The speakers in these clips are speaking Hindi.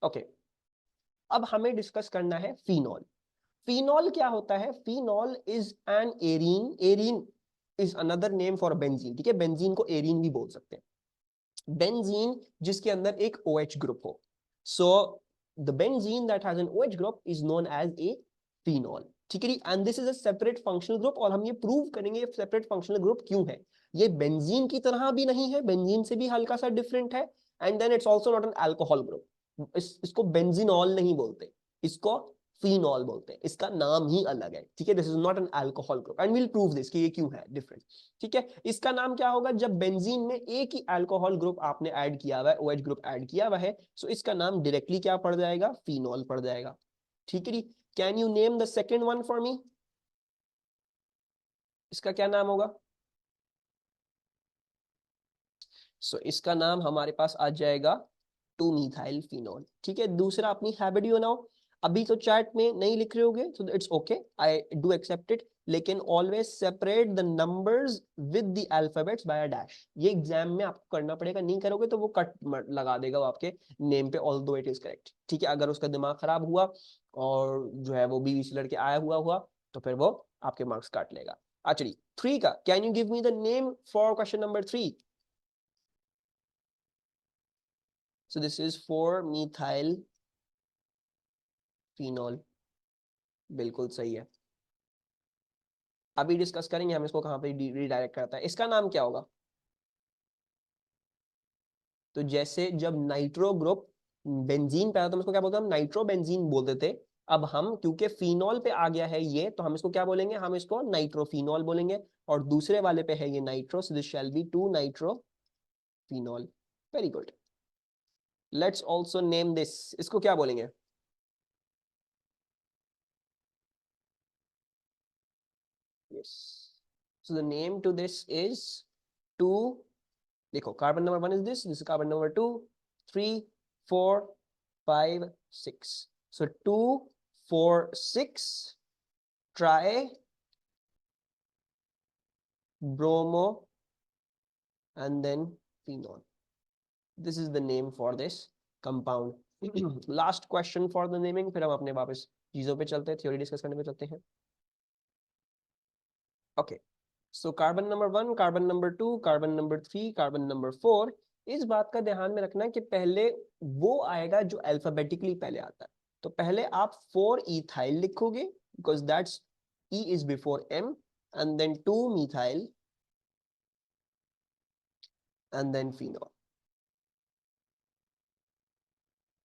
ओके, अब हमें डिस्कस करना है फिनॉल। फिनॉल क्या होता है? Phenol is an arene, arene is another name for benzene, ठीक है, बेंजीन को एरीन भी बोल सकते हैं। बेंजीन जिसके अंदर एक OH ग्रुप हो, so the benzene that has an OH group is known as a phenol, ठीक है। And this is a separate functional group, और हम ये प्रूव करेंगे ये सेपरेट फंक्शनल ग्रुप क्यों है। ये बेंजीन की तरह भी नहीं है, बेंजीन से भी हल्का सा डिफरेंट है, and then it's also not an alcohol group. इसको बेंजीनॉल नहीं बोलते, इसको फिनॉल बोलते हैं, इसका नाम ही अलग है, ठीक है। This is not an alcohol group and we'll prove this कि ये क्यों है डिफरेंट, ठीक है। इसका नाम क्या होगा? जब बेंजीन में एक ही अल्कोहल ग्रुप आपने ऐड किया हुआ है, OH ग्रुप ऐड किया हुआ है, सो इसका नाम डायरेक्टली क्या पड़ जाएगा? फिनॉल पड़ जाएगा, ठीक है। Can you name the second one for me? इसका क्या नाम होगा? सो इसका नाम हमारे पास आ जाएगा 2-methyl फिनॉल, ठीक है। दूसरा अपनी हैबिट ही बनाओ, अभी तो चैट में नहीं लिख रहे होगे तो it's okay, I do accept it, लेकिन always separate the numbers with the alphabets by a dash. ये एग्जाम में आपको करना पड़ेगा, नहीं करोगे तो वो कट लगा देगा वो आपके नेम पे, ऑल्दो इट इज करेक्ट, ठीक है। अगर उसका दिमाग खराब हुआ और जो है वो बीवी से लड़के आया हुआ तो फिर वो आपके मार्क्स काट लेगा। अच्छा, 3 का, can you give me the name for question number 3? So this is 4-methyl phenol, बिल्कुल सही है। अभी डिस्कस करेंगे हम इसको कहाँ पे रिडायरेक्ट करता है। इसका नाम क्या होगा? तो जैसे जब नाइट्रो ग्रुप बेंजीन पे आया तो हम इसको क्या बोलते हैं? हम नाइट्रो बेंजीन बोलते थे। अब हम क्योंकि फिनॉल पे आ गया है ये, तो हम इसको क्या बोलेंगे? हम इसको नाइट्रोफिनॉल बोलेंगे। और दूसरे वाले पे है ये nitro, so this shall be two nitrophenol. Very good. Let's also name this, इसको क्या बोलेंगे? Yes, so the name to this is 2, देखो carbon number 1 is this carbon number 2, 3, 4, 5, 6, so 2, 4, 6 try bromo and then phenol. This is the name for this compound. Last question for the naming, फिर हम अपने वापस चीजों पे चलते हैं, थ्योरी डिस्कस करने पे चलते हैं। Okay, so carbon number 1, carbon number 2, carbon number 3, carbon number 4, इस बात का ध्यान में रखना है कि पहले वो आएगा जो अल्फाबेटिकली पहले आता है। तो पहले आप 4-ethyl लिखोगे because that's E is before M, and then 2-methyl and then phenol,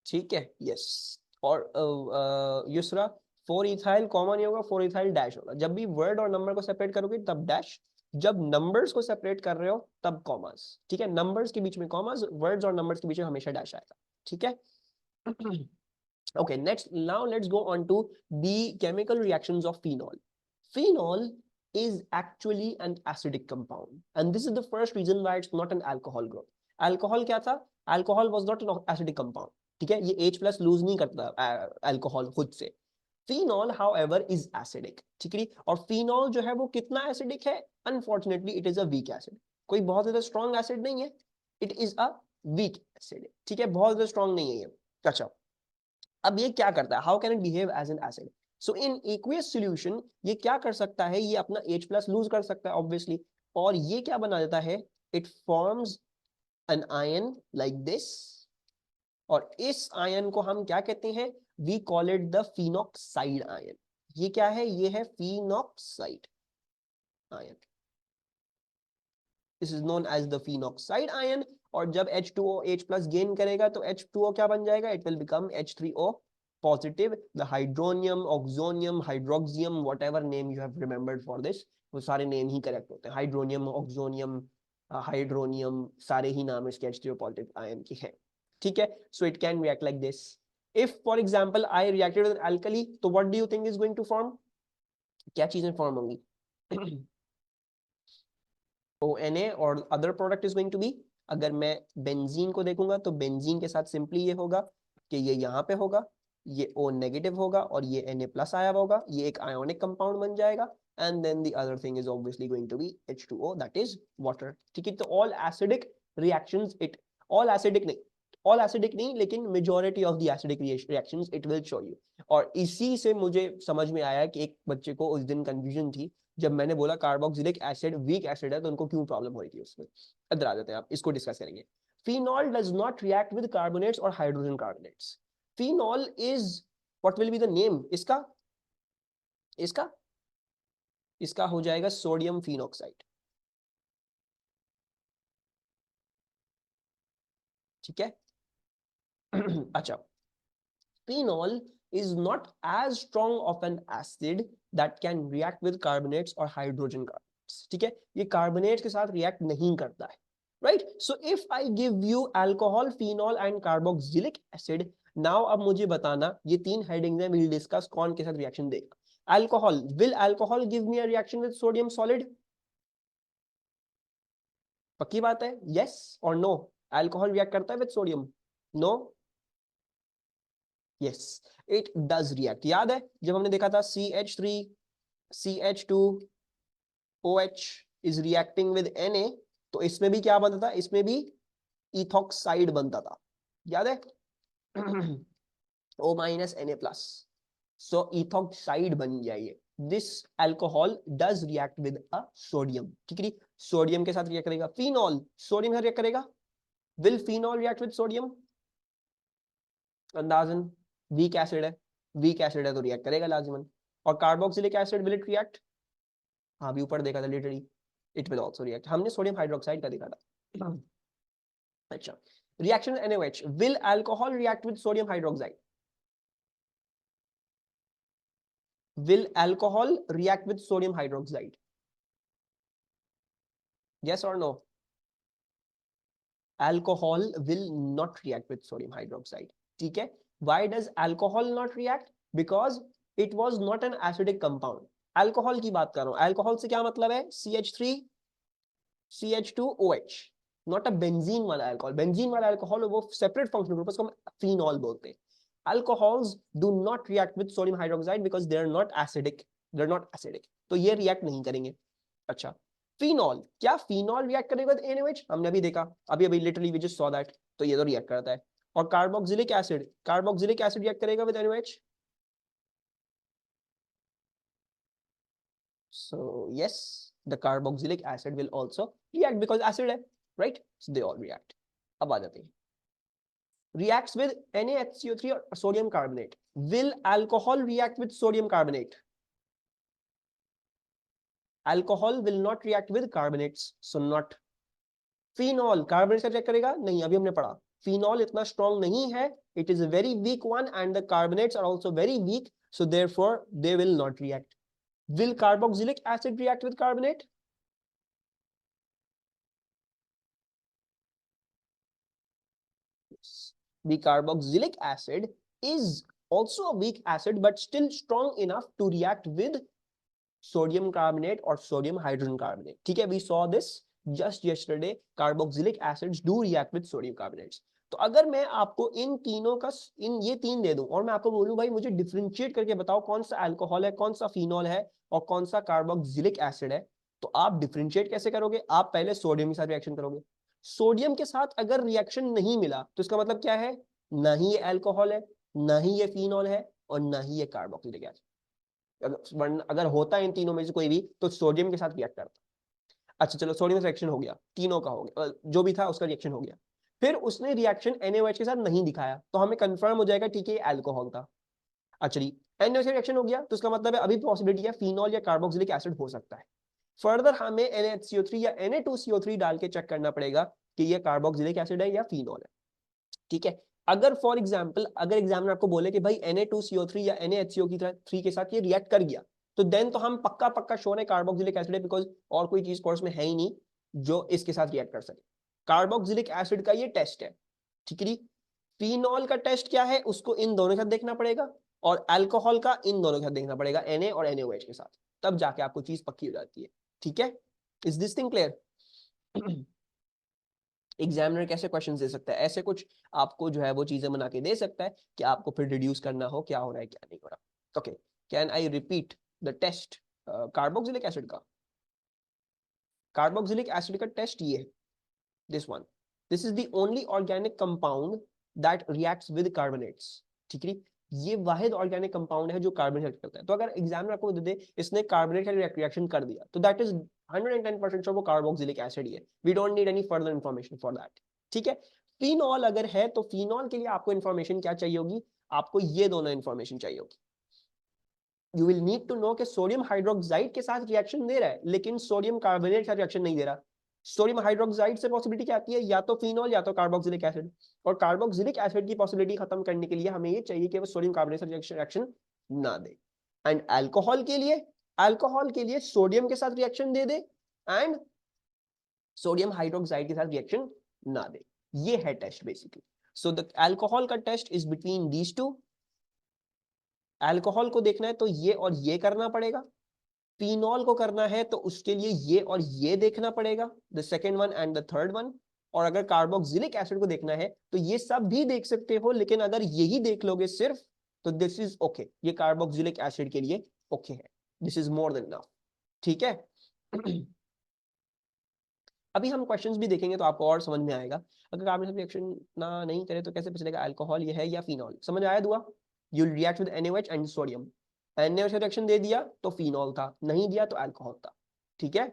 ठीक है। यस, और युसरा 4-ethyl कॉमन नहीं होगा, 4-ethyl डैश होगा। जब भी वर्ड और नंबर को सेपरेट करोगे तब डैश, जब नंबर्स को सेपरेट कर रहे हो तब कॉमर्स, ठीक है। नंबर्स के बीच में कॉमर्स, वर्ड्स और नंबर्स के बीच में हमेशा डैश आएगा, ठीक है। Okay, next, now let's go on to the chemical reactions of phenol. Phenol is actually an acidic compound, and this is the first reason why it's not an alcohol group. Alcohol क्या था? Alcohol was not an acidic compound, ठीक है। ये H plus lose नहीं करता alcohol खुद से। Phenol, however, is acidic, ठीक है। और phenol जो है वो कितना acidic है? Unfortunately, it is a weak acid. कोई बहुत ज्यादा strong acid नहीं है, it is a weak acid, ठीक है, बहुत ज्यादा strong नहीं है ये। अच्छा, अब ये क्या करता है? How can it behave as an acid? So in aqueous solution ये क्या कर सकता है? ये अपना H प्लस लूज कर सकता है ऑब्वियसली, और ये क्या बना देता है? It forms an ion like this, और इस आयन को हम क्या कहते हैं? We call it the phenoxide ion. ये क्या है? ये है phenoxide ion, this is known as the phenoxide ion. और जब H2O H प्लस गेन करेगा तो H2O क्या बन जाएगा? It will become H3O positive. The hydronium, oxonium, hydroxium, whatever name you have remembered for this, वो सारे नेम ही करेक्ट होते हैं। हाइड्रोनियम, ऑक्सोनियम, हाइड्रोनियम, सारे ही नाम इसके H3O positive आयन के हैं, ठीक है। So it can react like this. If for example I reacted with alkali, तो what do you think is going to form? क्या चीजें फॉर्म होंगी? ONA और other product is going to be, अगर मैं बेंजीन को देखूंगा तो बेंजीन के साथ सिंपली ये होगा कि ये यहाँ पे होगा, ये O नेगेटिव होगा और ये Na प्लस आया होगा, ये एक आयोनिक कंपाउंड बन जाएगा, and then the other thing is obviously going to be H2O, that is water, ठीक है। तो all acidic reactions, it all acidic नहीं, ऑल एसिडिक नहीं, लेकिन majority of the acidic reactions it will show you. और इसी से मुझे समझ में आया कि एक बच्चे को उस दिन कंफ्यूजन थी जब मैंने बोला कार्बोक्सिलिक एसिड वीक एसिड है, तो उनको क्यों प्रॉब्लम हो रही थी उसमें। इधर आ जाते हैं, आप इसको डिस्कस करेंगे। Phenol does not react with carbonates और hydrogen carbonates. Phenol is what will be the name इसका, इसका इसका हो जाएगा सोडियम फिनॉक्साइड। ठीक है। अच्छा, phenol is not as strong of an acid that can react with carbonates or hydrogen carbonates. ठीक है, ये कार्बोनेट्स के साथ रिएक्ट नहीं करता है, right. So if I give you alcohol, phenol and carboxylic acid, now अब मुझे बताना, ये तीन हेडिंग्स हैं, विल डिस्कस कौन के साथ रिएक्शन देगा। Alcohol, will alcohol give me a reaction with sodium solid? पक्की बात है, यस और नो? अल्कोहल रिएक्ट करता है with sodium? No, yes it does react. याद है जब हमने देखा था CH3 CH2OH is reacting with Na, तो इसमें भी क्या बनता था, इसमें भी इथॉक्साइड बनता था, याद है? O-Na+, सो इथॉक्साइड बन जाइए। This alcohol does react with a sodium, ठीक है, सोडियम के साथ रिएक्ट करेगा। फिनॉल सोडियम के साथ रिएक्ट करेगा, will phenol react with sodium? अंदाजन वीक एसिड है, वीक एसिड है तो रिएक्ट करेगा लाजमन। और carboxylic acid will it react? हाँ भी ऊपर देखा था literally, it will also react, हमने सोडियम हाइड्रोक्साइड का देखा था। अच्छा, reaction NaOH, will alcohol react with sodium hydroxide? Will alcohol react with sodium hydroxide? yes or no? Alcohol will not react with sodium hydroxide, ठीक है। Why does alcohol not react? Because it was not an acidic compound. Alcohol की बात कर रहा हूं, अल्कोहल से क्या मतलब है, CH3 CH2OH, not a benzene वाला अल्कोहल। बेंजीन वाला अल्कोहल वो सेपरेट फंक्शनल ग्रुप, उसको हम फिनॉल बोलते हैं। Alcohols do not react with sodium hydroxide because they are not acidic, they are not acidic, तो ये रिएक्ट नहीं करेंगे। अच्छा, फिनॉल, क्या फिनॉल रिएक्ट करेगा विद NaOH? हमने अभी देखा, अभी अभी literally we just saw that, तो ये तो रिएक्ट करता है। और carboxylic acid, carboxylic acid react करेगा with NaOH? so yes, the carboxylic acid will also react because acid है, right? So they all react. अब आ जाते हैं, reacts with NaHCO3 और sodium carbonate. Will alcohol react with sodium carbonate? Alcohol will not react with carbonates, so not. Phenol carbonate से रिएक्ट करेगा? नहीं, अभी हमने पढ़ा फिनॉल इतना स्ट्रॉन्ग नहीं है, it is a very weak one and the carbonates are also very weak, so therefore they will not react. Will carboxylic acid react with carbonate? The carboxylic acid is also a weak acid but still strong enough to react with sodium carbonate or sodium hydrogen carbonate, ठीक है। We saw this just yesterday, carboxylic acids do react with sodium carbonates। तो अगर मैं आपको इन तीनों का, इन ये तीन दे दूं और मैं आपको बोलूं भाई मुझे डिफरेंशिएट करके बताओ कौन सा अल्कोहल है, कौन सा फिनॉल है और कौन सा कार्बोक्सिलिक एसिड है, तो आप डिफरेंशिएट कैसे करोगे? आप पहले सोडियम के साथ रिएक्शन करोगे। सोडियम के साथ अगर रिएक्शन नहीं मिला तो इसका मतलब क्या है, ना ही ये अल्कोहल है, ना ही ये फिनॉल है और ना ही ये कार्बोक्सिलिक एसिड। अगर होता है इन तीनों में से कोई भी तो सोडियम के साथ रिएक्ट करता। अच्छा चलो, सोडियम का रिएक्शन हो गया, तीनों का हो गया, जो भी था उसका रिएक्शन हो गया। फिर उसने रिएक्शन NaOH के साथ नहीं दिखाया तो हमें कंफर्म हो जाएगा ठीक है अल्कोहल था। अच्छा जी, NaOH का रिएक्शन हो गया तो इसका मतलब है अभी पॉसिबिलिटी है फिनॉल या कार्बोक्सिलिक एसिड हो सकता है। फर्दर हमें NaHCO3 या Na2CO3 डाल के चेक करना पड़ेगा कि ये कार्बोक्सिलिक एसिड है या फिनॉल है, ठीक है। अगर फॉर एग्जांपल अगर एग्जामिनर आपको बोले कि भाई Na2CO3 या NaHCO3 के साथ ये रिएक्ट कर गया, तो देन तो हम पक्का पक्का श्योर है कार्बोक्सिलिक एसिड है, बिकॉज और कोई चीज कोर्स में है ही नहीं जो इसके साथ रिएक्ट कर सके। कार्बोक्सिलिक एसिड का ये टेस्ट है, ठीक है। फिनॉल का टेस्ट क्या है, उसको इन दोनों के साथ देखना पड़ेगा और अल्कोहल का इन दोनों के साथ देखना पड़ेगा, Na और NaOH के साथ, तब जाके आपको चीज पक्की हो जाती है, ठीक है। Is this thing clear? Examiner कैसे क्वेश्चंस दे सकता है, ऐसे कुछ आपको जो है वो चीजें बना के दे सकता है कि आपको फिर रिड्यूस करना हो क्या हो रहा है क्या नहीं हो रहा। Okay, can I repeat the test carboxylic acid का? कार्बोक्सिलिक एसिड का टेस्ट ये है, this one, this is the only organic compound that reacts with carbonates, ठीक है। ये वाहिद ऑर्गेनिक कंपाउंड है जो कार्बन से करता है। तो अगर एग्जाम में आपको दे दे इसने कार्बोनेट का रिएक्शन कर दिया, तो दैट इज 110% श्योर वो कार्बोक्सिलिक एसिड ही है। We don't need any further information for that, ठीक है। फिनॉल अगर है तो फिनॉल के लिए आपको इंफॉर्मेशन क्या चाहिए होगी, आपको ये दोनों इंफॉर्मेशन चाहिए होगी। You will need to know कि सोडियम हाइड्रोक्साइड के साथ रिएक्शन दे रहा है लेकिन सोडियम कार्बोनेट के साथ रिएक्शन नहीं दे रहा। सोडियम हाइड्रोक्साइड से पॉसिबिलिटी क्या आती है, या तो फिनॉल या तो कार्बोक्सिलिक एसिड। और कार्बोक्सिलिक एसिड की पॉसिबिलिटी खत्म करने के लिए हमें ये चाहिए कि वो सोडियम कार्बोनेट से रिएक्शन ना दे। एंड अल्कोहल के लिए सोडियम के साथ रिएक्शन दे दे एंड सोडियम हाइड्रोक्साइड के साथ रिएक्शन ना दे। ये है test basically. So the alcohol का test is between these two. Alcohol को देखना है तो ये और ये करना पड़ेगा, फिनॉल को करना है तो उसके लिए ये और ये देखना पड़ेगा, the second one and the third one. और अगर कार्बोक्सिलिक एसिड को देखना है तो ये सब भी देख सकते हो, लेकिन अगर यही देख लोगे सिर्फ तो दिस इज ओके, ये कार्बोक्सिलिक एसिड के लिए ओके है, this is more than enough, ठीक है। अभी हम क्वेश्चंस भी देखेंगे तो आपको और समझ में आएगा। अगर कार्बन रिएक्शन ना नहीं करे तो कैसे पता चलेगा अल्कोहल ये है या फिनॉल। समझ आया दुआ? You react with NaOH and sodium. NaOH reaction दे दिया तो फिनॉल था, नहीं दिया तो अल्कोहल था, ठीक है।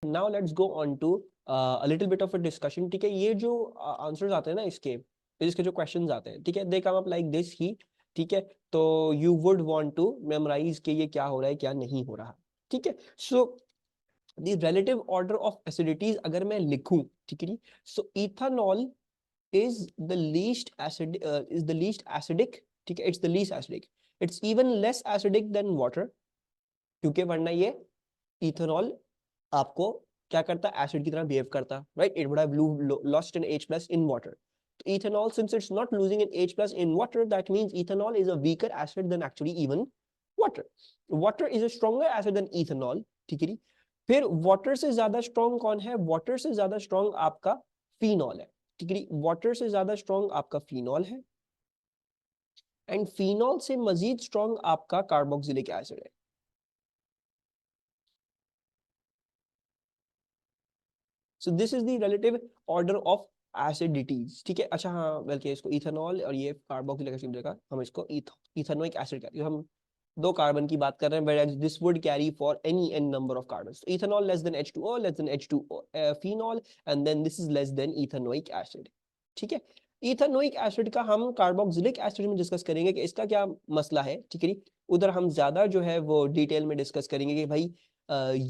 Now let's go on to a little bit of a discussion, ठीक है। ये जो आंसर्स आते हैं ना इसके जो क्वेश्चंस आते हैं, ठीक है, they come up like this ही, ठीक है। तो you would want to memorise कि ये क्या हो रहा है क्या नहीं हो रहा, ठीक है। सो the relative order of acidities अगर मैं लिखूं, ठीक है जी, so ethanol is the least acidic, ठीक है, it's the least acidic, it's even less acidic than water, क्योंकि वरना ये ethanol आपको क्या करता, एसिड की तरह बिहेव करता, right, it would have lost an H plus in water. तो ethanol, since it's not losing an H plus in water, that means ethanol is a weaker acid than actually even water. Water is a stronger acid than ethanol, ठीक है जी। फिर वाटर से ज्यादा स्ट्रॉन्ग कौन है, वाटर से ज्यादा स्ट्रॉन्ग आपका फिनॉल है, ठीक है, वाटर से ज्यादा स्ट्रॉन्ग आपका फिनॉल है एंड फिनॉल से मजीद स्ट्रॉन्ग आपका कार्बोक्सिलिक एसिड है। So this is the relative order of acidities, ठीक है। अच्छा हाँ, बल्कि इसको इथेनॉल और ये कार्बोक्सिलिक एसिड देगा, हम इसको इथेनोइक एसिड कहते हैं। हम दो कार्बन की बात कर रहे हैं, whereas this would carry for any n number of carbons. So ethanol less than H2O, less than H2O, phenol, and then this is less than ethanoic acid, ठीक है। इथेनोइक एसिड का हम कार्बोक्सिलिक एसिड में डिस्कस करेंगे कि इसका क्या मसला है, ठीक है। उधर हम ज्यादा जो है वो डिटेल में डिस्कस करेंगे कि भाई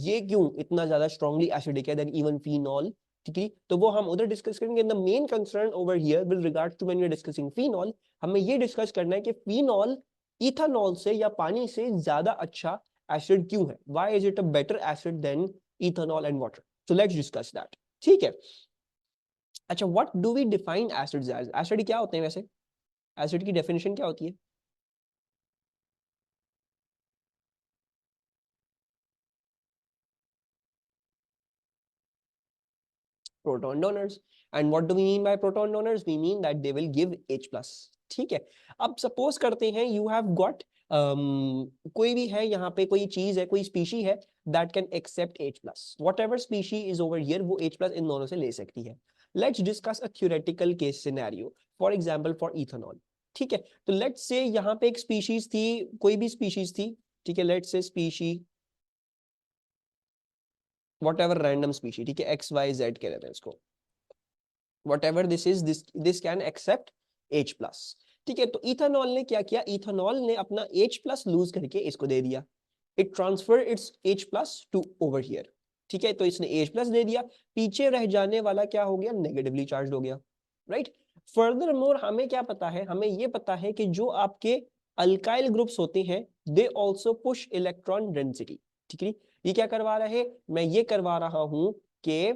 ये क्यों इतना ज्यादा स्ट्रांगली एसिडिक है देन इवन फिनॉल, ठीक है। तो वो हम उधर डिस्कस करेंगे। The main concern over here with regard to when we are discussing phenol, हमें ये डिस्कस करना है कि फिनॉल इथेनॉल से या पानी से ज्यादा अच्छा एसिड क्यों है, why is it a better acid than ethanol and water. So let's discuss that, ठीक है। अच्छा, what do we define acids as, acid क्या होते हैं वैसे, एसिड की डेफिनेशन क्या होती है? proton donors. And what do we mean by proton donors? We mean that they will give H plus, ठीक है। अब सपोज करते हैं you have got कोई भी है यहाँ पे, कोई चीज है, कोई स्पीशी है that can accept H plus, whatever species is over here वो H plus इन दोनों से ले सकती है। Let's discuss a theoretical case scenario, for example for ethanol, ठीक है। तो let's say यहाँ पे एक स्पीशीज थी, कोई भी स्पीशीज थी, ठीक है, let's say species whatever random species, ठीक है, XYZ कह देते हैं इसको, whatever this is, this can accept H plus, ठीक है। तो इथेनॉल ने क्या किया, इथेनॉल ने अपना H plus लूज करके इसको दे दिया, it transfer its H plus to over here, ठीक है। तो इसने H plus दे दिया, पीछे रह जाने वाला क्या हो गया, नेगेटिवली चार्ज हो गया, राइट। फर्दर मोर हमें क्या पता है, हमें ये पता है कि जो आपके अल्काइल ग्रुप्स होते हैं they also push electron density, ठीक है। ये क्या करवा रहे हैं, मैं ये करवा रहा हूं कि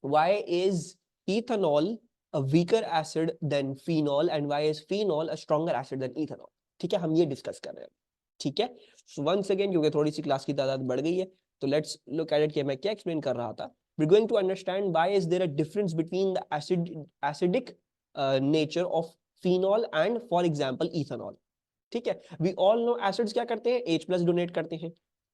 why is ethanol a weaker acid than phenol and why is phenol a stronger acid than ethanol, ठीक है, हम ये डिस्कस कर रहे हैं, ठीक है। सो वंस अगेन क्योंकि थोड़ी सी क्लास की तादाद बढ़ गई है तो लेट्स लुक एट इट कि मैं क्या एक्सप्लेन कर रहा था। We are going to understand why is there a difference between the acidic nature of phenol and for example ethanol, ठीक है। वी ऑल नो एसिड्स क्या करते हैं, H plus डोनेट करते हैं।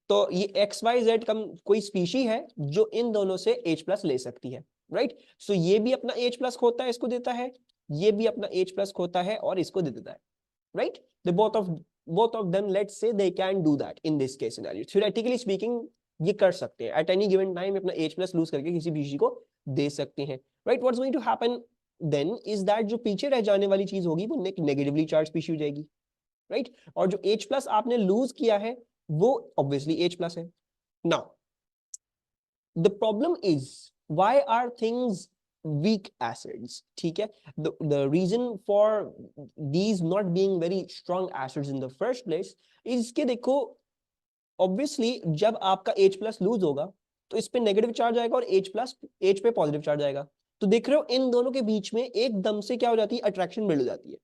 तो ये XYZ कम कोई स्पीशी है जो इन दोनों से H plus ले सकती है, राइट। सो ये भी अपना H plus होता है, इसको देता है, ये भी अपना H+ खोता है और इसको दे देता है, right? The both of them, let's say they can do that in this case scenario. Theoretically speaking, ये कर सकते हैं at any given time अपना H+ लूज करके किसी भी को दे सकते हैं, right? What's going to happen then is that जो पीछे रह जाने वाली चीज होगी वो नेगेटिवली चार्ज स्पीशी हो जाएगी, राइट? और जो H+ आपने लूज किया है वो ऑब्वियसली H+ है. Now the problem is why are things weak acids? ठीक है, the reason for these not being very strong acids in the first place is कि देखो obviously जब आपका H+ लूज होगा तो इस पे नेगेटिव चार्ज आएगा और H पे पॉजिटिव चार्ज आएगा. तो देख रहे हो इन दोनों के बीच में एकदम से क्या हो जाती है, अट्रैक्शन बिल्ड हो जाती है.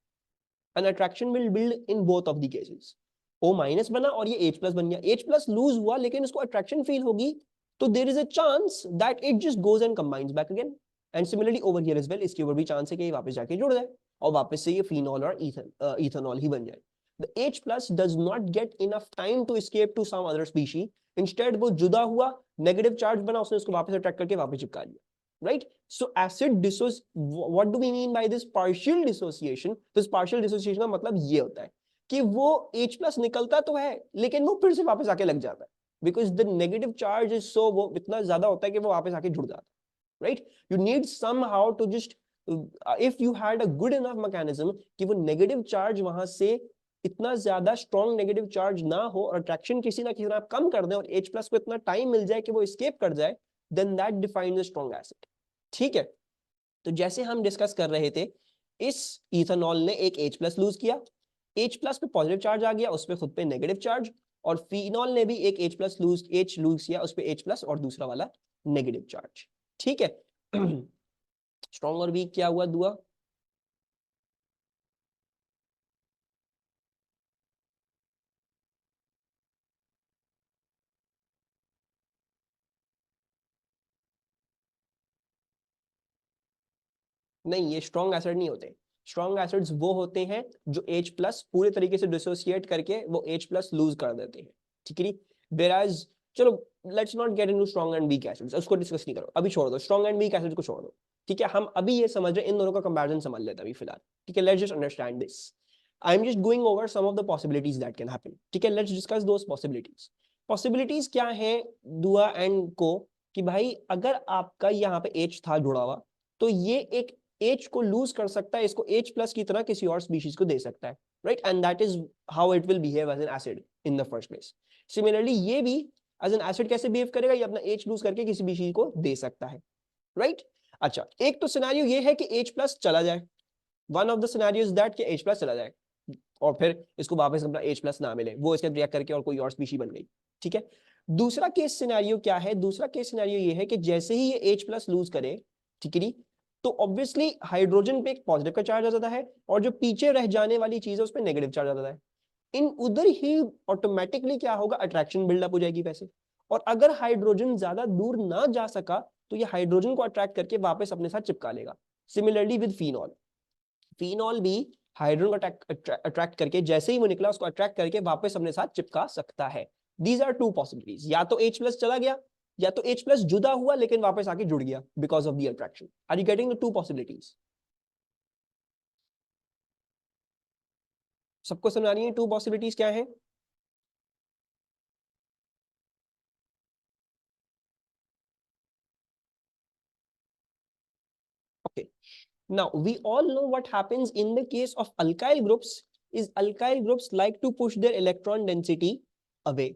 An attraction will build in both of the cases. O- बना और ये H+ बन गया. H+ लूज हुआ लेकिन उसको अट्रैक्शन फील होगी, तो there is a chance that it just goes and combines back again. And similarly over here as well, इसके ऊपर भी चांस है कि ये वापस जाके जुड़ जाए और वापस से ये फिनॉल और इथेनॉल ही बन जाए. The H+ does not get enough time to escape to some other species. Instead वो जुदा हुआ, नेगेटिव चार्ज बना, उसने उसको वापस अट्रैक्ट करके वापस चिपका लिया, right? So acid what do we mean by this partial dissociation? This partial dissociation का मतलब ये होता है कि वो H+ निकलता तो है लेकिन वो फिर से वापस आके लग जाता है, because the negative charge is so, वो इतना ज्यादा होता है कि वो वापस आके जुड़ जाता है, right? You need somehow to just if you had a good enough mechanism कि वो नेगेटिव चार्ज वहां से इतना ज्यादा स्ट्रॉन्ग नेगेटिव चार्ज ना हो और अट्रैक्शन किसी ना किसी तरह कम कर दे और H+ को इतना टाइम मिल जाए कि वो एस्केप कर जाए, then that defines a strong acid. ठीक है, तो जैसे हम डिस्कस कर रहे थे, इस इथेनॉल ने एक H+ लूज किया, H+ पे पॉजिटिव चार्ज आ गया, उस पे खुद पे नेगेटिव चार्ज, और फिनॉल ने भी एक H+ लूज किया, उस पे H+ और दूसरा वाला नेगेटिव चार्ज. ठीक है. स्ट्रॉन्ग और वीक क्या हुआ दुआ? नहीं, ये स्ट्रॉन्ग एसिड नहीं होते. स्ट्रॉन्ग एसिड्स वो होते हैं जो H+ पूरे तरीके से डिसोसिएट करके वो H+ लूज कर देते हैं, ठीक है. वेराज चलो let's not get into strong and weak acids, उसको डिस्कस नहीं करो अभी, छोड़ दो स्ट्रॉन्ग एंड वीक एसिड को छोड़ दो. ठीक है, हम अभी ये समझ रहे हैं, इन दोनों का कंपैरिजन समझ लेते हैं अभी फिलहाल. ठीक है, let's just understand this. I am just going over some of the possibilities that can happen. ठीक है, let's discuss those possibilities. Possibilities क्या है दुआ एंड को, कि भाई अगर आपका यहाँ पे H था जुड़ा हुआ, तो ये एक H को लूज कर सकता है, इसको H+ की तरह किसी और स्पीशीज को दे सकता है, right? And that is how it will behave as an acid in the first place. Similarly ये भी एज एन एसिड कैसे बिहेव करेगा, ये अपना H लूज करके किसी स्पीशीज को दे सकता है, राइट? अच्छा, एक तो सिनेरियो ये है कि H+ चला जाए, one of the scenario is that कि H+ चला जाए और फिर इसको वापस अपना H+ ना मिले, वो इसके रिएक्ट करके और कोई और स्पीशी बन गई. ठीक है. दूसरा केस सिनेरियो क्या है? दूसरा केस सिनेरियो ये है कि जैसे ही ये H+ लूज करे, ठीक है, तो ऑब्वियसली हाइड्रोजन पे एक पॉजिटिव का चार्ज आ जाता है और जो पीछे रह जाने वाली चीज है उस पर नेगेटिव चार्ज आ जाता है. इन उधर ही ऑटोमेटिकली क्या होगा, अट्रैक्शन बिल्डअप हो जाएगी वैसे. और अगर हाइड्रोजन ज्यादा दूर ना जा सका तो ये हाइड्रोजन को अट्रैक्ट करके वापस अपने साथ चिपका लेगा. सिमिलरली विद फिनॉल, फिनॉल भी हाइड्रोजन को अट्रैक्ट करके जैसे ही वो निकला उसको अट्रैक्ट करके वापस अपने साथ चिपका सकता है. दीज आर टू पॉसिबिलिटीज, या तो H+ चला गया या तो H+ जुदा हुआ लेकिन वापस आके जुड़ गया because of the attraction. Are you getting the two possibilities? सबको समझ आ रही है टू पॉसिबिलिटीज क्या है? Okay. Now we all know what happens in the case of alkyl groups is alkyl groups like to push their electron density away.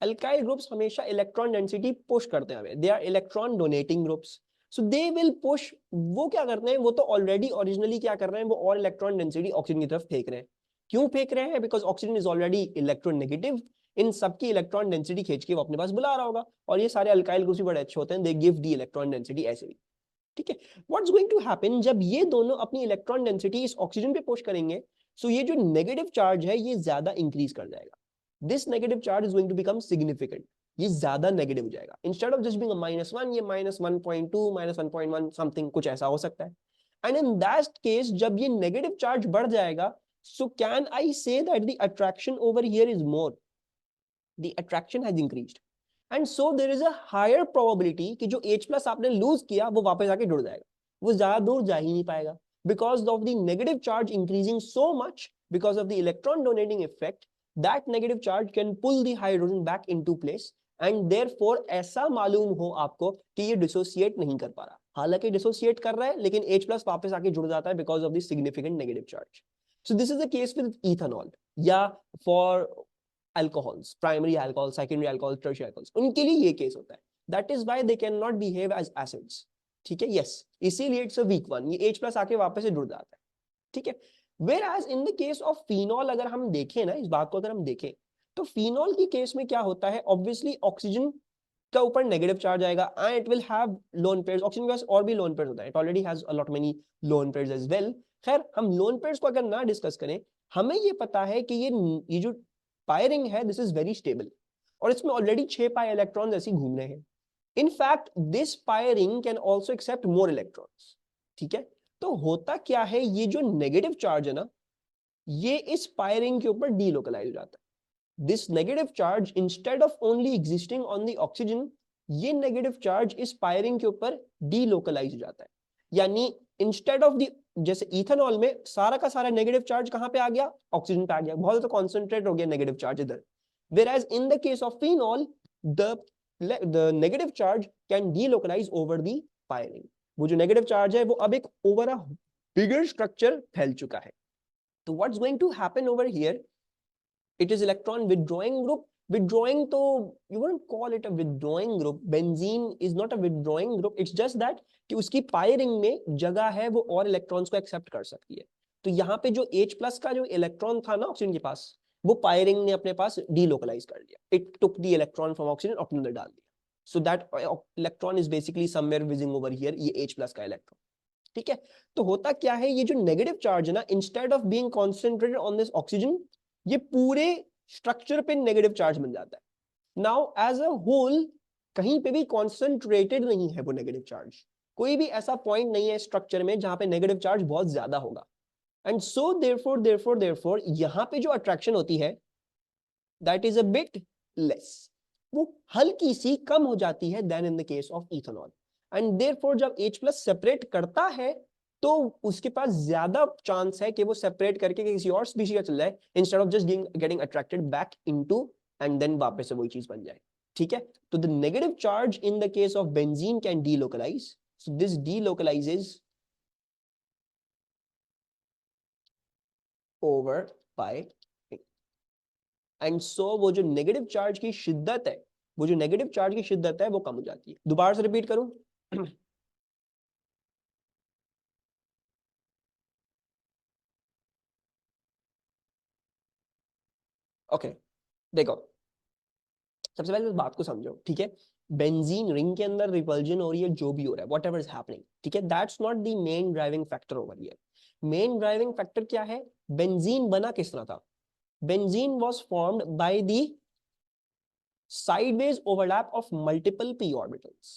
Alkyl groups हमेशा electron density push करते हैं away. They are electron donating groups. So they will push. वो क्या करते हैं, वो तो already originally क्या कर रहे हैं, वो और electron density oxygen की तरफ फेंक रहे हैं. क्यों फेंक रहे हैं? Because oxygen is already electronegative. इन सबकी इलेक्ट्रॉन डेंसिटी खींच के वो अपने पास बुला रहा होगा. और ये सारे अल्काइल ग्रुप्स भी बड़े अच्छे होते हैं, they give the electron density ऐसे ही. ठीक है. व्हाट्स गोइंग टू हैपन जब ये दोनों अपनी इलेक्ट्रॉन डेंसिटी इस ऑक्सीजन पे पुश करेंगे, सो ये जो नेगेटिव चार्ज है ये ज्यादा इंक्रीज कर जाएगा. This negative charge is going to become significant. ये ज्यादा नेगेटिव हो जाएगा. इंस्टेड ऑफ जस्ट बीइंग -1, ये -1.2 -1.1 समथिंग कुछ ऐसा हो सकता है. एंड इन दैट केस जब ये नेगेटिव चार्ज बढ़ जाएगा, सो can I say that the attraction over here is more, the attraction has increased. And so there is a higher probability कि जो H+ आपने लूज किया वो वापस आके जुड़ जाएगा, वो ज्यादा दूर जा ही नहीं पाएगा. because of the negative charge increasing so much because of the electron donating effect, that negative charge can pull the hydrogen back into place and therefore ऐसा मालूम हो आपको कि ये डिसोसिएट नहीं कर पा रहा, हालांकि डिसोसिएट कर रहा है लेकिन H प्लस वापस आके जुड़ जाता है because of the significant negative charge. So this is the case with ethanol या for alcohols, primary alcohol, secondary alcohol, tertiary alcohols, उनके लिए ये केस होता है. That is why they cannot behave as acids. ठीक है, yes, इसीलिए it's a weak one, ये H प्लस आके वापस से जुड़ जाता है. ठीक है, whereas in the case of phenol अगर हम देखें ना, इस बात को अगर हम देखें तो phenol की केस में क्या होता है, obviously ऑक्सीजन का ऊपर नेगेटिव चार्ज आएगा and it will have lone pairs. Oxygen के पास और भी lone pairs होता है, it already has a lot many lone pairs as well. खैर हम lone pairs को अगर ना डिस्कस करें, हमें ये पता है कि ये जो पायरिंग है दिस इज वेरी स्टेबल और इसमें ऑलरेडी 6 पाई इलेक्ट्रॉन्स ऐसे घूम रहे हैं. In fact this pi ring can also accept more electrons. ठीक है, तो होता क्या है, ये जो नेगेटिव चार्ज है ना, ये इस पायरिंग के ऊपर डीलोकलाइज हो जाता है. This negative charge instead of only existing on the oxygen, ये नेगेटिव चार्ज इस पायरिंग के ऊपर डीलोकलाइज हो जाता है. यानी इंस्टेड ऑफ द, जैसे इथेनॉल में सारा का सारा नेगेटिव चार्ज कहां पे आ गया, ऑक्सीजन पे आ गया, बहुत ज्यादा कॉन्सेंट्रेट हो गया नेगेटिव चार्ज इधर. whereas in the case of phenol the negative charge can delocalize over the pyring. वो जो नेगेटिव चार्ज है वो अब एक ओवर अ बिगर स्ट्रक्चर फैल चुका है. तो what's going to happen over here, it is electron withdrawing group. Withdrawing तो you wouldn't call it a withdrawing group. Benzene is not a withdrawing group. It's just that कि उसकी पायरिंग में जगह है, वो और इलेक्ट्रॉन्स को एक्सेप्ट कर सकती है. तो यहाँ पे जो H प्लस का जो इलेक्ट्रॉन था ना ऑक्सीजन के पास, वो पायरिंग ने अपने पास डीलोकलाइज कर लिया. It took the electron from oxygen अपने अंदर डाल दिया. So that electron is basically somewhere wheezing over here, ये H प्लस का इलेक्ट्रॉन. ठीक है, तो होता क्या है, ये जो नेगेटिव चार्ज है ना, instead of being concentrated on this oxygen, ये पूरे स्ट्रक्चर पे नेगेटिव चार्ज बन जाता है. नाउ एज अ होल कहीं पे भी कॉन्सेंट्रेटेड नहीं है वो नेगेटिव चार्ज. कोई भी ऐसा पॉइंट नहीं है स्ट्रक्चर में जहां पे नेगेटिव चार्ज बहुत ज्यादा होगा. एंड सो देयरफॉर यहां पे जो अट्रैक्शन होती है that is a bit less, वो हल्की सी कम हो जाती है than in the case of ethanol. And therefore जब H प्लस सेपरेट करता है तो उसके पास ज्यादा चांस है कि वो सेपरेट करके किसी और स्पीशीज का चल जाए instead of just getting attracted back into and then वापस से वही चीज बन जाए. ठीक है, तो the negative charge in the case of benzene can delocalise. So this delocalises over by, and so वो जो नेगेटिव चार्ज की शिद्दत है, वो जो नेगेटिव चार्ज की शिद्दत है वो कम हो जाती है. दोबारा से रिपीट करूं ओके देखो, सबसे पहले इस बात को समझो. ठीक है, बेंजीन रिंग के अंदर रिपल्जन हो रही है, जो भी हो रहा है, व्हाटएवर इज हैपनिंग, ठीक है, that's not the main driving factor over here. Main driving factor क्या है, बेंजीन बना किस तरह था. Benzene was formed by the sideways overlap of multiple p orbitals,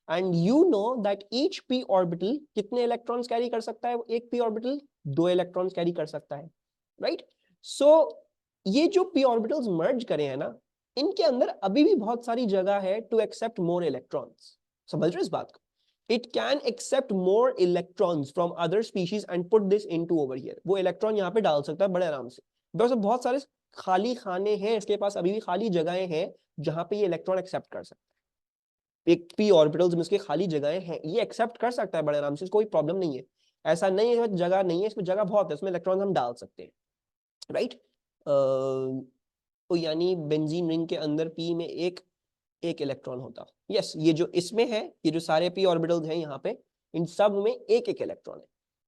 and you know that each p orbital कितने इलेक्ट्रॉन्स कैरी कर सकता है, एक p orbital 2 इलेक्ट्रॉन्स कैरी कर सकता है, राइट. सो ये जो p orbitals मर्ज करे हैं ना, इनके अंदर अभी भी बहुत सारी जगह है टू एक्सेप्ट मोर इलेक्ट्रॉन्स. समझ रहे हो इस बात को, it can accept more electrons from other species and put this into over here. वो इलेक्ट्रॉन यहाँ पे डाल सकता है बड़े आराम से, बिकॉज़ बहुत सारे खाली खाने हैं इसके पास, अभी भी खाली जगहें हैं जहां पे ये इलेक्ट्रॉन एक्सेप्ट कर सकता है. एक p ऑर्बिटल्स में इसके खाली जगहें हैं, ये एक्सेप्ट कर सकता है बड़े आराम से, कोई प्रॉब्लम नहीं है. ऐसा नहीं है जगह नहीं है, इसमें जगह बहुत है, इसमें इलेक्ट्रॉन हम डाल सकते हैं, राइट. तो यानी बेंजीन रिंग के अंदर p में एक इलेक्ट्रॉन होता. यस, ये जो इसमें है, ये जो सारे p ऑर्बिटल्स हैं यहाँ पे, इन सब में एक इलेक्ट्रॉन है.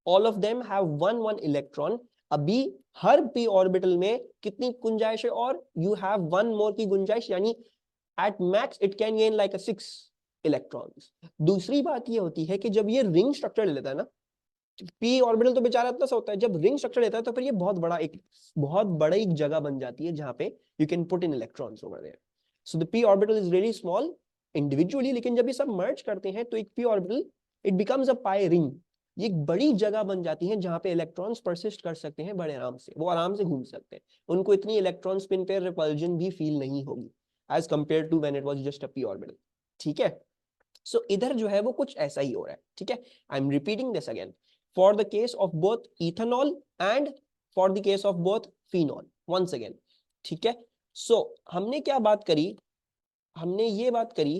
All of them have 1 electron. अभी हर p ऑर्बिटल में कितनी गुंजाइश है, और यू हैव 1 मोर की गुंजाइश, यानी at max it can gain like 6 electrons. दूसरी बात ये होती है कि जब ये रिंग स्ट्रक्चर ले लेता है ना, p ऑर्बिटल तो बेचारा इतना सा होता है, जब रिंग स्ट्रक्चर लेता है तो फिर ये बहुत बड़ा एक जगह बन जाती है जहां पे you can put in electrons over there. So the p orbital is really small individually, लेकिन जब ये सब मर्ज करते हैं तो एक p orbital it becomes a pi ring. ये एक बड़ी जगह बन जाती है जहां पे इलेक्ट्रॉन्स परसिस्ट कर सकते हैं बड़े आराम से, वो आराम से घूम सकते हैं, उनको इतनी इलेक्ट्रॉन स्पिन पे रिपल्जन भी फील नहीं होगी as compare to when it was just a p orbital. ठीक है, सो इधर जो है वो कुछ ऐसा ही हो रहा है. ठीक है, I am repeating this again. for the case of both ethanol and for the case of both phenol once again, ठीक है। सो हमने क्या बात करी, हमने ये बात करी,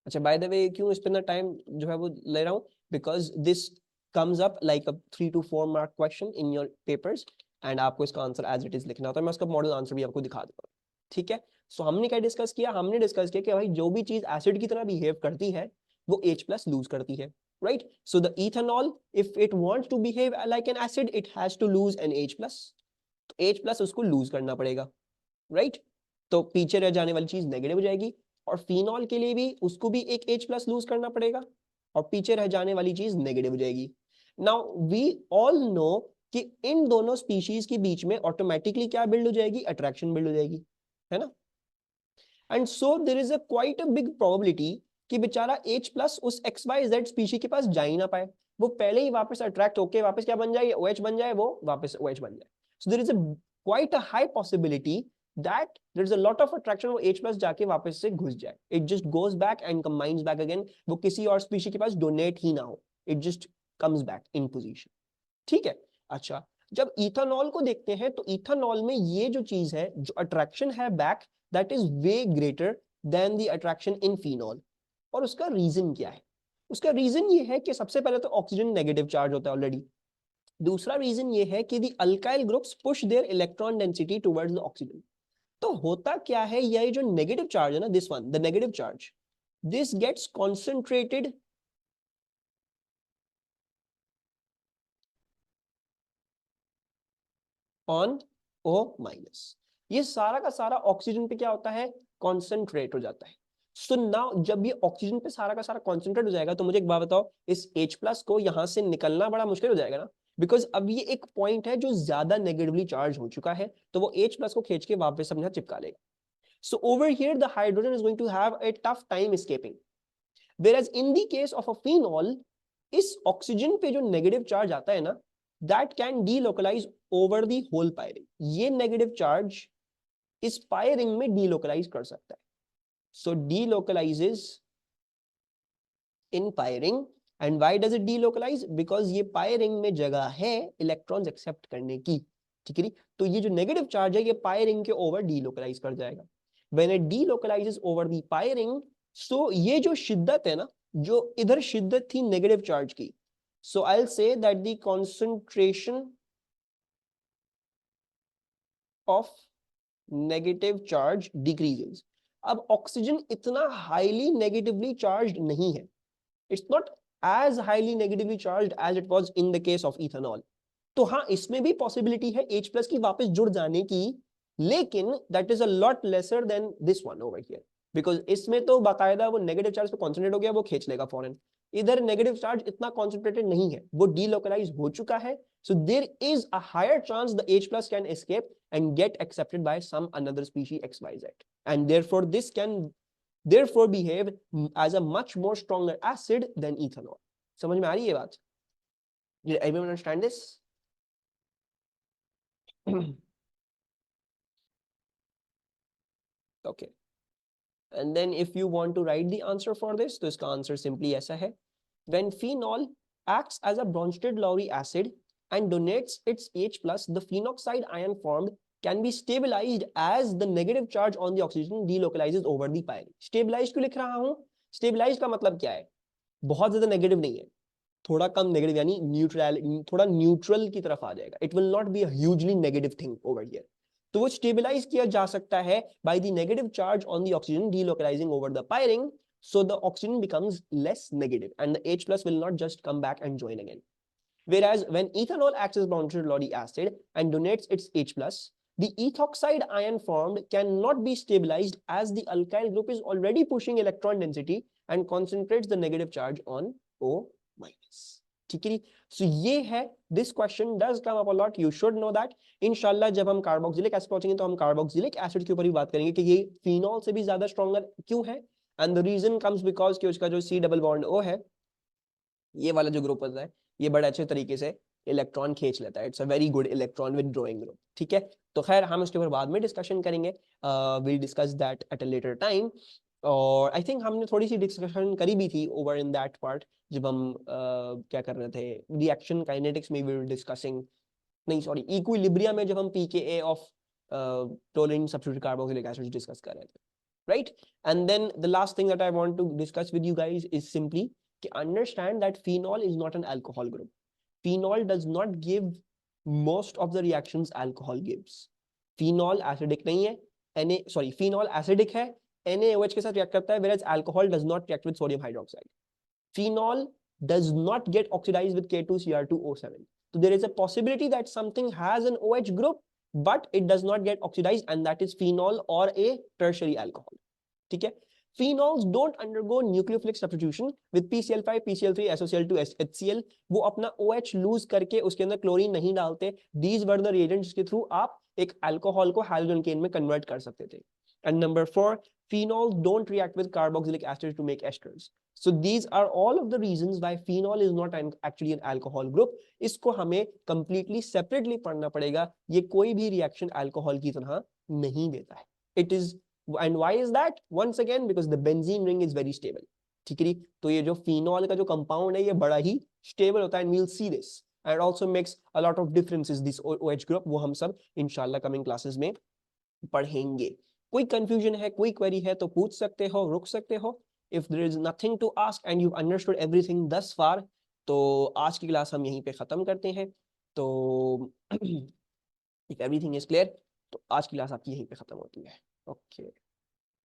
अच्छा बाय द वे क्यों इस पे ना टाइम जो है वो ले रहा हूँ, because this comes up like a 3 to 4 mark question in your papers and आपको इसका आंसर एज इट इज लिखना होता है। मैं उसका मॉडल आंसर भी आपको दिखा दूंगा, ठीक है। सो हमने क्या डिस्कस किया, हमने डिस्कस किया कि भाई जो भी चीज एसिड की तरह बिहेव करती है वो H प्लस लूज करती है, right. So the ethanol if it wants to behave like an acid it has to lose an H plus, तो H प्लस उसको लूज करना पड़ेगा, राइट। तो पीछे रह जाने वाली चीज नेगेटिव हो जाएगी, और फिनॉल के लिए भी उसको भी एक H प्लस लूज करना पड़ेगा और पीछे रह जाने वाली चीज नेगेटिव हो जाएगी। नाउ वी ऑल नो कि इन दोनों स्पीशीज के बीच में ऑटोमेटिकली क्या बिल्ड हो जाएगी, अट्रैक्शन बिल्ड हो जाएगी, है ना। And so there is a quite a big probability कि बेचारा H प्लस उस XYZ स्पीशी के पास जा ही ना पाए, वो पहले ही वापस अट्रैक्ट होके वापस क्या बन जाए, OH बन जाए, वो वापस OH बन जाए। So there is a quite a high possibility that there is a lot of attraction, वो H प्लस जाके वापस से घुस जाए, it just goes back and combines back again, वो किसी और स्पीशी के पास डोनेट ही ना हो, it just comes back in position, ठीक है। अच्छा जब इथेनॉल को देखते हैं तो इथेनॉल में ये जो चीज है, जो अट्रैक्शन है back, that is way greater than the attraction in phenol. और उसका रीजन क्या है, उसका रीजन ये है कि सबसे पहले तो ऑक्सीजन नेगेटिव चार्ज होता है ऑलरेडी, दूसरा रीजन ये है कि the alkyl groups push there electron density towards the oxygen. तो होता क्या है, ये जो नेगेटिव चार्ज है ना, this one, the negative charge, this gets concentrated on O-। ये सारा का सारा ऑक्सीजन पे क्या होता है, कॉन्सेंट्रेट हो जाता है। सो नाउ जब ये ऑक्सीजन पे सारा का सारा कॉन्सेंट्रेट हो जाएगा, तो मुझे एक बात बताओ, इस H प्लस को यहां से निकलना बड़ा मुश्किल हो जाएगा ना, बिकॉज अब ये एक पॉइंट है जो ज्यादा नेगेटिवली चार्ज हो चुका है, तो वो H प्लस को खींच के वापस अपने चिपका लेगा। So over here the hydrogen is going to have a tough time escaping, whereas in the case of a phenol, इस ऑक्सीजन पे जो नेगेटिव चार्ज आता है ना, that can delocalize over the whole pyring, ये नेगेटिव चार्ज इस पायरिंग में delocalize कर सकता है। So delocalizes in pyring, and why does it delocalize, because ये पायरिंग में जगह है इलेक्ट्रॉन्स एक्सेप्ट करने की, ठीक है। तो ये जो नेगेटिव चार्ज है ये पायरिंग के ओवर delocalize कर जाएगा। When it delocalizes over the pyring, so ये जो शिद्दत है ना, जो इधर शिद्दत थी नेगेटिव चार्ज की, so I'll say that the concentration of negative charge decreases। अब ऑक्सीजन इतना हाईली नेगेटिवली चार्ज्ड नहीं है, it's not as highly negatively charged as it was in the case of ethanol. तो हाँ, इसमें भी पॉसिबिलिटी है H प्लस की वापस जुड़ जाने की, लेकिन that is a lot lesser than this one over here, because इसमें तो बाकायदा वो नेगेटिव चार्ज पे कॉन्सेंट्रेट हो गया, वो खींच लेगा फॉरन। इधर नेगेटिव चार्ज इतना कॉन्सेंट्रेटेड नहीं है, वो डीलोकलाइज हो चुका है, so there is a higher chance the H plus can escape and get accepted by some another species XYZ, and therefore this can therefore behave as a much more stronger acid than ethanol। समझ में आ रही है बात? Did everyone understand this? Okay, and then if you want to write the answer for this, तो इसका आंसर simply ऐसा है, when phenol acts as a Bronsted-Lowry acid and donates its H plus, the phenoxide ion formed can be stabilized as the negative charge on the oxygen delocalizes over the pyring। Stabilized क्यों लिख रहा हूं? Stabilized का मतलब क्या है, बहुत ज्यादा नेगेटिव नहीं है, थोड़ा कम नेगेटिव, यानी न्यूट्रल, थोड़ा न्यूट्रल की तरफ आ जाएगा, it will not be a hugely negative thing over here. तो वो स्टेबलाइज किया जा सकता है by the negative charge on the oxygen delocalizing over the pyring, so the oxygen becomes less negative and the H plus will not just come back and join again। Whereas when ethanol acts as Bronsted-Lowry acid and donates its H plus, the ethoxide ion formed cannot be stabilized as the alkyl group is already pushing electron density and concentrates the negative charge on O minus। ठीक है, सो ये है, this question does come up a lot, you should know that. इंशाल्लाह जब हम कार्बोक्सिलिक एसिड पहुंचेंगे तो हम कार्बोक्सिलिक एसिड के ऊपर ही बात करेंगे कि ये फिनॉल से भी ज्यादा स्ट्रॉन्गर क्यों है, and the reason comes because कि उसका जो C डबल बॉन्ड O है, ये वाला जो ग्रुप होता है, ये बड़े अच्छे तरीके से इलेक्ट्रॉन खींच लेता है, it's a very good electron withdrawing group, ठीक है। तो खैर हम उसके ऊपर बाद में डिस्कशन करेंगे, will discuss that at a later time. और आई थिंक हमने थोड़ी सी डिस्कशन करी भी थी ओवर इन दैट पार्ट, जब हम क्या कर रहे थे, रिएक्शन काइनेटिक्स में वी वर डिस्कसिंग, नहीं सॉरी, इक्विलिब्रियम में जब हम pKa of toluene substituted carboxylic acid discuss कर रहे थे, right? And then the last thing that I want to discuss with you guys is simply to understand that phenol is not an alcohol group. Phenol does not give most of the reactions alcohol gives. Phenol acidic नहीं है, phenol acidic है, NaOH के साथ react करता है, whereas alcohol does not react with sodium hydroxide. Phenol does not get oxidized with K2Cr2O7. So there is a possibility that something has an OH group, but it does not get oxidized, and that is phenol or a tertiary alcohol. ठीक है? Phenols don't undergo nucleophilic substitution with PCl5, PCl3, SOCl2, HCl. वो अपना OH lose करके उसके अंदर क्लोरीन नहीं डालते. These were the reagents जिसके थ्रू आप एक अल्कोहल को halogen में कन्वर्ट कर सकते थे. And number 4, phenols don't react with carboxylic acid to make esters. So these are all of the reasons why phenol is not actually an alcohol group. इसको हमें completely separately पढ़ना पड़ेगा. ये कोई भी reaction alcohol की तरह नहीं देता है. It is, and why is that? Once again, because the benzene ring is very stable. ठीक है? तो ये जो phenol का जो compound है ये बड़ा ही stable होता है, and we'll see this. And it also makes a lot of differences this OH group. वो हम सब इंशाल्लाह coming classes में पढ़ेंगे. कोई कंफ्यूजन है, कोई क्वेरी है तो पूछ सकते हो, रुक सकते हो. If there is nothing to ask and you understood everything thus far, तो आज की क्लास हम यहीं पे खत्म करते हैं. तो इफ एवरीथिंग इज क्लियर तो आज की क्लास आपकी यहीं पे खत्म होती है. ओके.